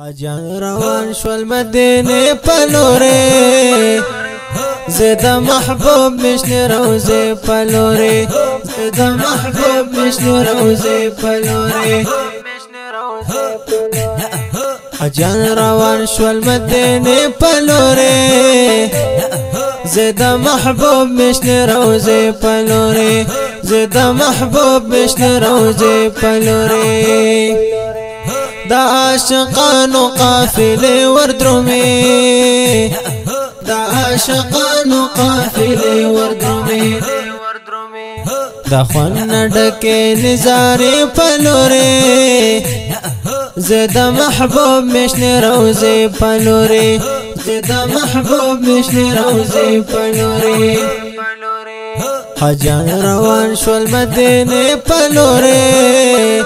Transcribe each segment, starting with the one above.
حاجان روان شول مدینه پلوره زید محبوب مشنی روزه پلوره زید محبوب مشنی روزه پلوره حاجان روان شول مدینه پلوره زید محبوب مشنی روزه پلوره زید محبوب مشنی روزه پلوره دا عاشقانو قافله وردرومي دا عاشقانو قافله وردرومي دا خوان ډکه نظاره پلوره زید محبوب مشنی روزه پلوره زید محبوب مشنی روزه پلوره حاجان روان شول مدینه پلوره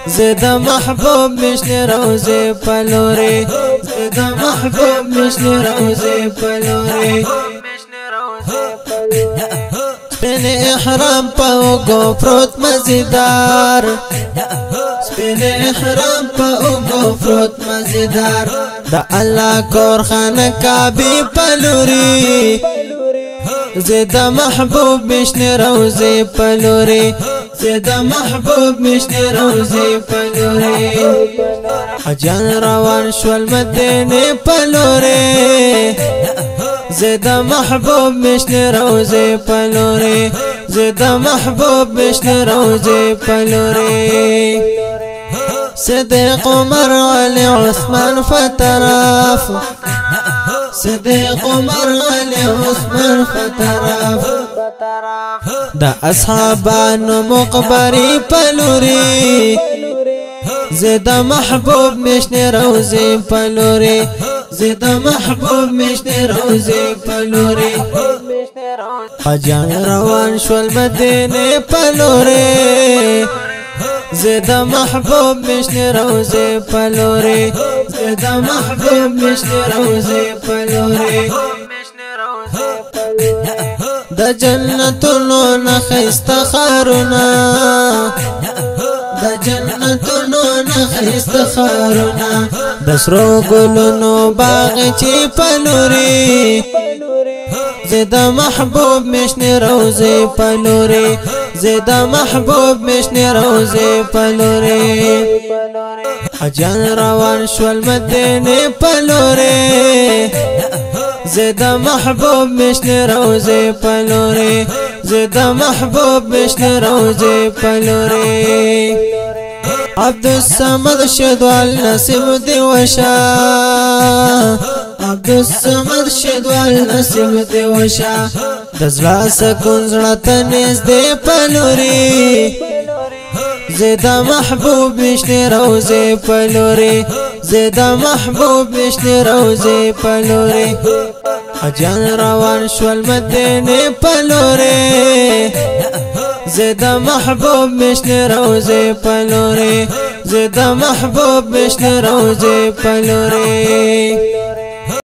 زید محبوب مشنی روزه پلوره زید محبوب مشنی روزه پلوره سپین احرام پاو گو پروت مزیدار سپین احرام پاو گو پروت مزیدار دا اللہ کور خانه کعبی پلوری زید محبوب مشنی روزه پلوره زید محبوب مشنی روزه پلوره حاجان روان شول مدینه پلوره زید محبوب مشنی روزه پلوره زید محبوب مشنی روزه پلوره صدیق عمر علی عثمان فتراف صدیق عمر علی عثمان فتراف دا اصحابانو مقبری پلوری زید محبوب مشنی روزه پلوری زید محبوب مشنی روزه پلوری حاجان روان شول مدینه پلوری زید محبوب مشنی روزه پلوری زید محبوب مشنی روزه پلوری دا جنتونو نخیست خارونا دا جنتونو نخیست خارونا دسرو گلونو باغ چی پلوری زید محبوب مشنی روزه پلوری زید محبوب مشنی روزه پلوری حاجان روان شول مدینه پلوری زید محبوب مشنی روزه پلوری زید محبوب مشنی روزه پلوری عبدالصمد شدوال نصیب دی وشا عبدالصمد شدوال نصیب دی وشا دزلا سکون زړه ته نږدې پلوری زید محبوب مشنی روزه پلوری زید محبوب مشنی روزه پلوری حاجان روان شول مدینه پلوری زید محبوب مشنی روزه پلوری زید محبوب مشنی روزه پلوری